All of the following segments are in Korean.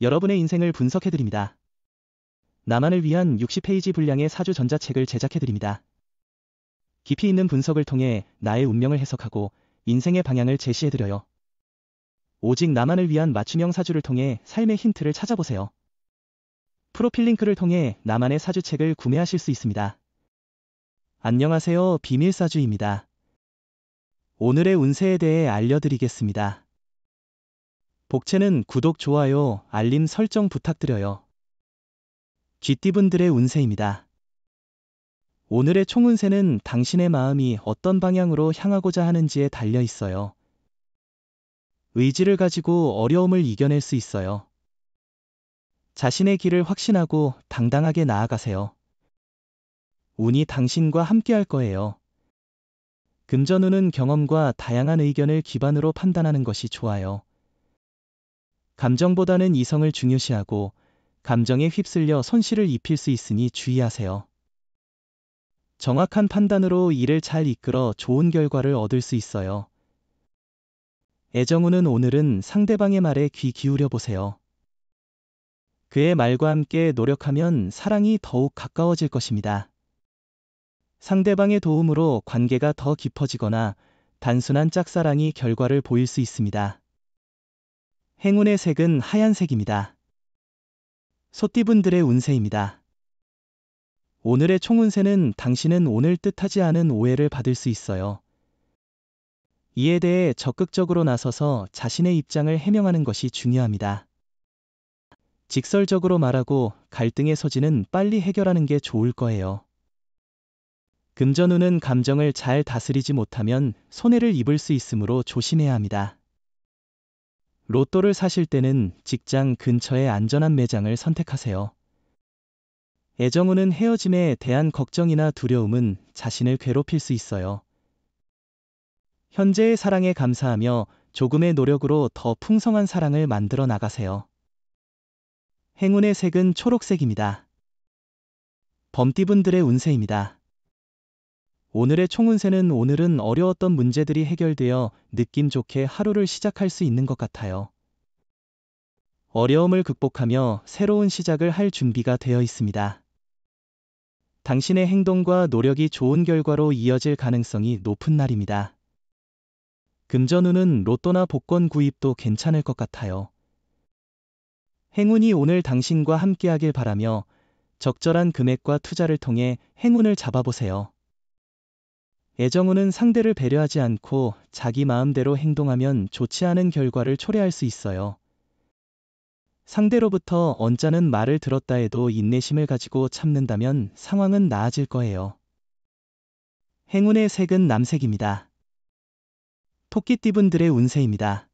여러분의 인생을 분석해드립니다. 나만을 위한 60페이지 분량의 사주 전자책을 제작해드립니다. 깊이 있는 분석을 통해 나의 운명을 해석하고 인생의 방향을 제시해드려요. 오직 나만을 위한 맞춤형 사주를 통해 삶의 힌트를 찾아보세요. 프로필 링크를 통해 나만의 사주책을 구매하실 수 있습니다. 안녕하세요, 비밀사주입니다. 오늘의 운세에 대해 알려드리겠습니다. 복채는 구독, 좋아요, 알림 설정 부탁드려요. 쥐띠분들의 운세입니다. 오늘의 총운세는 당신의 마음이 어떤 방향으로 향하고자 하는지에 달려 있어요. 의지를 가지고 어려움을 이겨낼 수 있어요. 자신의 길을 확신하고 당당하게 나아가세요. 운이 당신과 함께할 거예요. 금전운은 경험과 다양한 의견을 기반으로 판단하는 것이 좋아요. 감정보다는 이성을 중요시하고 감정에 휩쓸려 손실을 입힐 수 있으니 주의하세요. 정확한 판단으로 일을 잘 이끌어 좋은 결과를 얻을 수 있어요. 애정운은 오늘은 상대방의 말에 귀 기울여 보세요. 그의 말과 함께 노력하면 사랑이 더욱 가까워질 것입니다. 상대방의 도움으로 관계가 더 깊어지거나 단순한 짝사랑이 결과를 보일 수 있습니다. 행운의 색은 하얀색입니다. 소띠분들의 운세입니다. 오늘의 총운세는 당신은 오늘 뜻하지 않은 오해를 받을 수 있어요. 이에 대해 적극적으로 나서서 자신의 입장을 해명하는 것이 중요합니다. 직설적으로 말하고 갈등의 소지는 빨리 해결하는 게 좋을 거예요. 금전운은 감정을 잘 다스리지 못하면 손해를 입을 수 있으므로 조심해야 합니다. 로또를 사실 때는 직장 근처의 안전한 매장을 선택하세요. 애정운은 헤어짐에 대한 걱정이나 두려움은 자신을 괴롭힐 수 있어요. 현재의 사랑에 감사하며 조금의 노력으로 더 풍성한 사랑을 만들어 나가세요. 행운의 색은 초록색입니다. 범띠분들의 운세입니다. 오늘의 총운세는 오늘은 어려웠던 문제들이 해결되어 느낌 좋게 하루를 시작할 수 있는 것 같아요. 어려움을 극복하며 새로운 시작을 할 준비가 되어 있습니다. 당신의 행동과 노력이 좋은 결과로 이어질 가능성이 높은 날입니다. 금전운은 로또나 복권 구입도 괜찮을 것 같아요. 행운이 오늘 당신과 함께하길 바라며 적절한 금액과 투자를 통해 행운을 잡아보세요. 애정운은 상대를 배려하지 않고 자기 마음대로 행동하면 좋지 않은 결과를 초래할 수 있어요. 상대로부터 언짢은 말을 들었다 해도 인내심을 가지고 참는다면 상황은 나아질 거예요. 행운의 색은 남색입니다. 토끼띠분들의 운세입니다.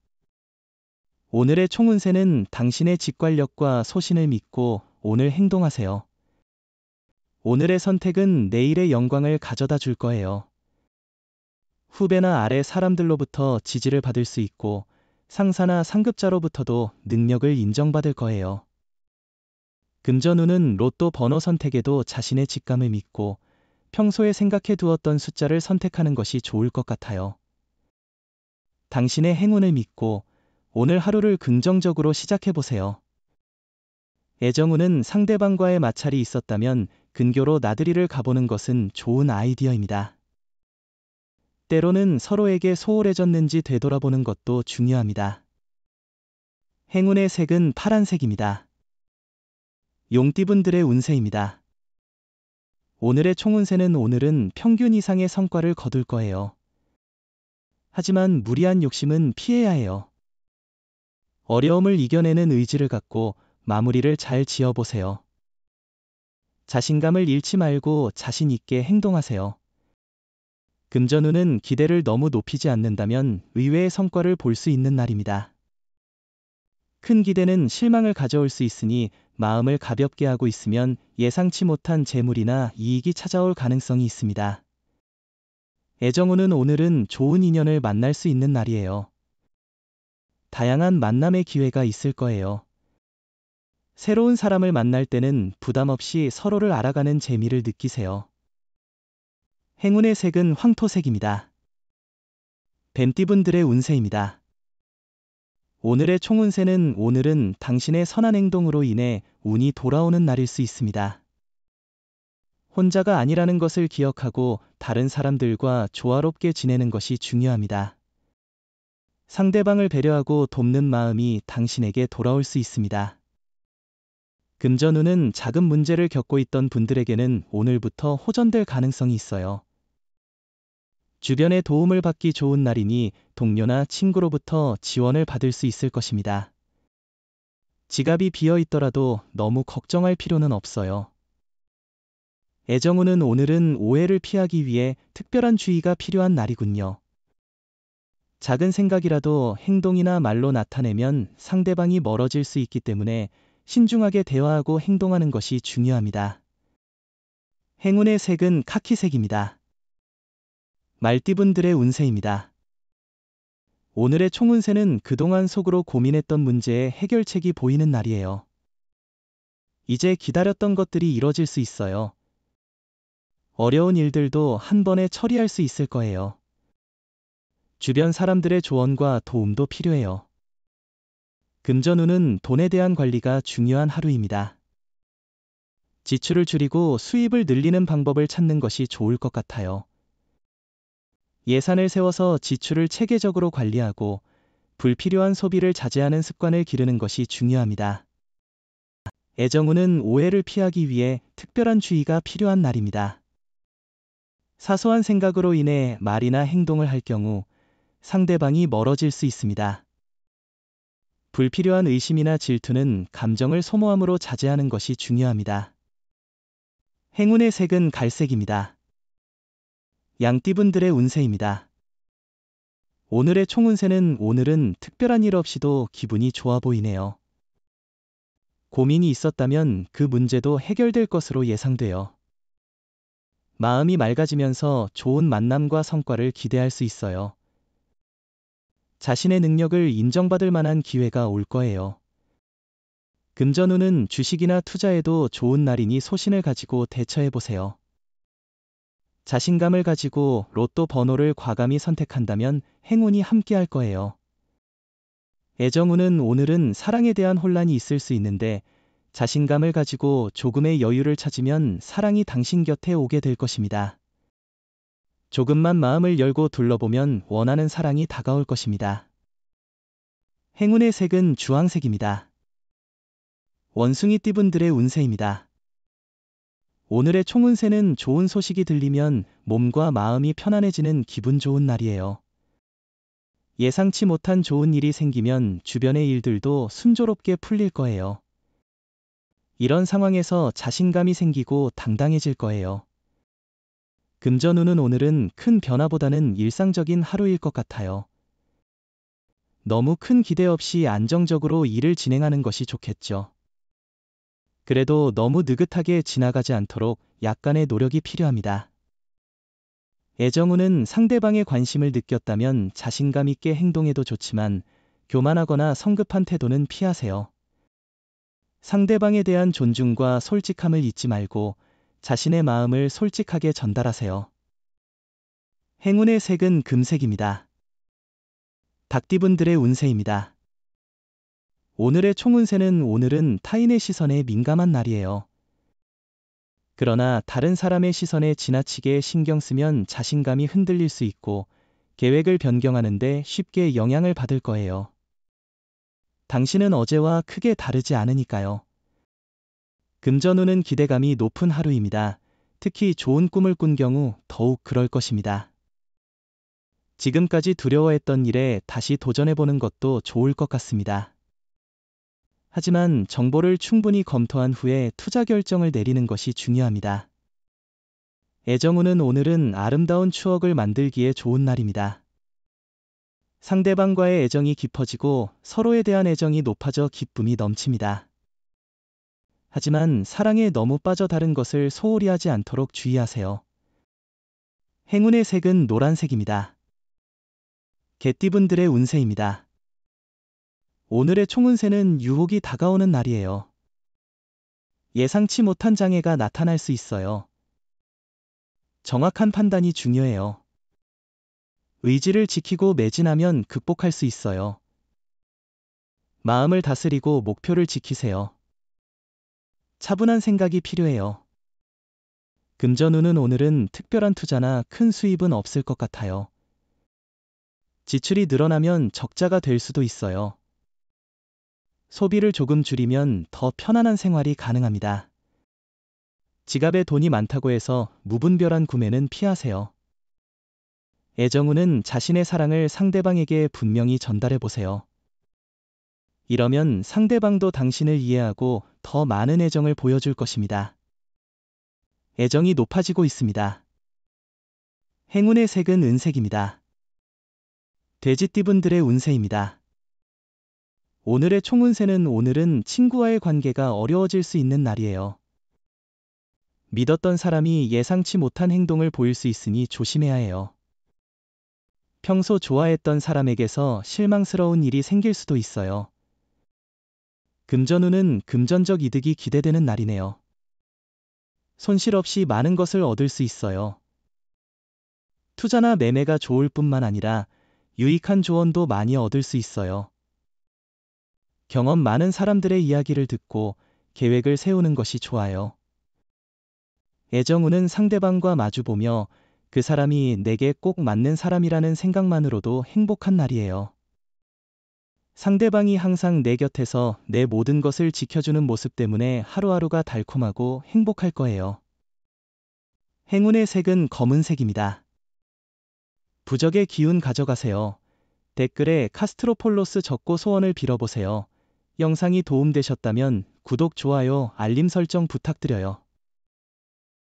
오늘의 총운세는 당신의 직관력과 소신을 믿고 오늘 행동하세요. 오늘의 선택은 내일의 영광을 가져다 줄 거예요. 후배나 아래 사람들로부터 지지를 받을 수 있고 상사나 상급자로부터도 능력을 인정받을 거예요. 금전운은 로또 번호 선택에도 자신의 직감을 믿고 평소에 생각해 두었던 숫자를 선택하는 것이 좋을 것 같아요. 당신의 행운을 믿고 오늘 하루를 긍정적으로 시작해 보세요. 애정운은 상대방과의 마찰이 있었다면 근교로 나들이를 가보는 것은 좋은 아이디어입니다. 때로는 서로에게 소홀해졌는지 되돌아보는 것도 중요합니다. 행운의 색은 파란색입니다. 용띠분들의 운세입니다. 오늘의 총운세는 오늘은 평균 이상의 성과를 거둘 거예요. 하지만 무리한 욕심은 피해야 해요. 어려움을 이겨내는 의지를 갖고 마무리를 잘 지어보세요. 자신감을 잃지 말고 자신 있게 행동하세요. 금전운은 기대를 너무 높이지 않는다면 의외의 성과를 볼 수 있는 날입니다. 큰 기대는 실망을 가져올 수 있으니 마음을 가볍게 하고 있으면 예상치 못한 재물이나 이익이 찾아올 가능성이 있습니다. 애정운은 오늘은 좋은 인연을 만날 수 있는 날이에요. 다양한 만남의 기회가 있을 거예요. 새로운 사람을 만날 때는 부담 없이 서로를 알아가는 재미를 느끼세요. 행운의 색은 황토색입니다. 뱀띠분들의 운세입니다. 오늘의 총운세는 오늘은 당신의 선한 행동으로 인해 운이 돌아오는 날일 수 있습니다. 혼자가 아니라는 것을 기억하고 다른 사람들과 조화롭게 지내는 것이 중요합니다. 상대방을 배려하고 돕는 마음이 당신에게 돌아올 수 있습니다. 금전운은 작은 문제를 겪고 있던 분들에게는 오늘부터 호전될 가능성이 있어요. 주변의 도움을 받기 좋은 날이니 동료나 친구로부터 지원을 받을 수 있을 것입니다. 지갑이 비어 있더라도 너무 걱정할 필요는 없어요. 애정운은 오늘은 오해를 피하기 위해 특별한 주의가 필요한 날이군요. 작은 생각이라도 행동이나 말로 나타내면 상대방이 멀어질 수 있기 때문에 신중하게 대화하고 행동하는 것이 중요합니다. 행운의 색은 카키색입니다. 말띠분들의 운세입니다. 오늘의 총운세는 그동안 속으로 고민했던 문제의 해결책이 보이는 날이에요. 이제 기다렸던 것들이 이뤄질 수 있어요. 어려운 일들도 한 번에 처리할 수 있을 거예요. 주변 사람들의 조언과 도움도 필요해요. 금전운은 돈에 대한 관리가 중요한 하루입니다. 지출을 줄이고 수입을 늘리는 방법을 찾는 것이 좋을 것 같아요. 예산을 세워서 지출을 체계적으로 관리하고 불필요한 소비를 자제하는 습관을 기르는 것이 중요합니다. 애정운은 오해를 피하기 위해 특별한 주의가 필요한 날입니다. 사소한 생각으로 인해 말이나 행동을 할 경우 상대방이 멀어질 수 있습니다. 불필요한 의심이나 질투는 감정을 소모함으로 자제하는 것이 중요합니다. 행운의 색은 갈색입니다. 양띠분들의 운세입니다. 오늘의 총운세는 오늘은 특별한 일 없이도 기분이 좋아 보이네요. 고민이 있었다면 그 문제도 해결될 것으로 예상돼요. 마음이 맑아지면서 좋은 만남과 성과를 기대할 수 있어요. 자신의 능력을 인정받을 만한 기회가 올 거예요. 금전운은 주식이나 투자에도 좋은 날이니 소신을 가지고 대처해보세요. 자신감을 가지고 로또 번호를 과감히 선택한다면 행운이 함께할 거예요. 애정운은 오늘은 사랑에 대한 혼란이 있을 수 있는데 자신감을 가지고 조금의 여유를 찾으면 사랑이 당신 곁에 오게 될 것입니다. 조금만 마음을 열고 둘러보면 원하는 사랑이 다가올 것입니다. 행운의 색은 주황색입니다. 원숭이띠분들의 운세입니다. 오늘의 총운세는 좋은 소식이 들리면 몸과 마음이 편안해지는 기분 좋은 날이에요. 예상치 못한 좋은 일이 생기면 주변의 일들도 순조롭게 풀릴 거예요. 이런 상황에서 자신감이 생기고 당당해질 거예요. 금전운은 오늘은 큰 변화보다는 일상적인 하루일 것 같아요. 너무 큰 기대 없이 안정적으로 일을 진행하는 것이 좋겠죠. 그래도 너무 느긋하게 지나가지 않도록 약간의 노력이 필요합니다. 애정운은 상대방의 관심을 느꼈다면 자신감 있게 행동해도 좋지만 교만하거나 성급한 태도는 피하세요. 상대방에 대한 존중과 솔직함을 잊지 말고 자신의 마음을 솔직하게 전달하세요. 행운의 색은 금색입니다. 닭띠분들의 운세입니다. 오늘의 총운세는 오늘은 타인의 시선에 민감한 날이에요. 그러나 다른 사람의 시선에 지나치게 신경 쓰면 자신감이 흔들릴 수 있고 계획을 변경하는데 쉽게 영향을 받을 거예요. 당신은 어제와 크게 다르지 않으니까요. 금전운은 기대감이 높은 하루입니다. 특히 좋은 꿈을 꾼 경우 더욱 그럴 것입니다. 지금까지 두려워했던 일에 다시 도전해보는 것도 좋을 것 같습니다. 하지만 정보를 충분히 검토한 후에 투자 결정을 내리는 것이 중요합니다. 애정운은 오늘은 아름다운 추억을 만들기에 좋은 날입니다. 상대방과의 애정이 깊어지고 서로에 대한 애정이 높아져 기쁨이 넘칩니다. 하지만 사랑에 너무 빠져 다른 것을 소홀히 하지 않도록 주의하세요. 행운의 색은 노란색입니다. 개띠분들의 운세입니다. 오늘의 총운세는 유혹이 다가오는 날이에요. 예상치 못한 장애가 나타날 수 있어요. 정확한 판단이 중요해요. 의지를 지키고 매진하면 극복할 수 있어요. 마음을 다스리고 목표를 지키세요. 차분한 생각이 필요해요. 금전운은 오늘은 특별한 투자나 큰 수입은 없을 것 같아요. 지출이 늘어나면 적자가 될 수도 있어요. 소비를 조금 줄이면 더 편안한 생활이 가능합니다. 지갑에 돈이 많다고 해서 무분별한 구매는 피하세요. 애정운은 자신의 사랑을 상대방에게 분명히 전달해 보세요. 이러면 상대방도 당신을 이해하고 더 많은 애정을 보여줄 것입니다. 애정이 높아지고 있습니다. 행운의 색은 은색입니다. 돼지띠분들의 운세입니다. 오늘의 총운세는 오늘은 친구와의 관계가 어려워질 수 있는 날이에요. 믿었던 사람이 예상치 못한 행동을 보일 수 있으니 조심해야 해요. 평소 좋아했던 사람에게서 실망스러운 일이 생길 수도 있어요. 금전운은 금전적 이득이 기대되는 날이네요. 손실 없이 많은 것을 얻을 수 있어요. 투자나 매매가 좋을 뿐만 아니라 유익한 조언도 많이 얻을 수 있어요. 경험 많은 사람들의 이야기를 듣고 계획을 세우는 것이 좋아요. 애정운은 상대방과 마주보며 그 사람이 내게 꼭 맞는 사람이라는 생각만으로도 행복한 날이에요. 상대방이 항상 내 곁에서 내 모든 것을 지켜주는 모습 때문에 하루하루가 달콤하고 행복할 거예요. 행운의 색은 검은색입니다. 부적의 기운 가져가세요. 댓글에 카스트로폴로스 적고 소원을 빌어보세요. 영상이 도움되셨다면 구독, 좋아요, 알림 설정 부탁드려요.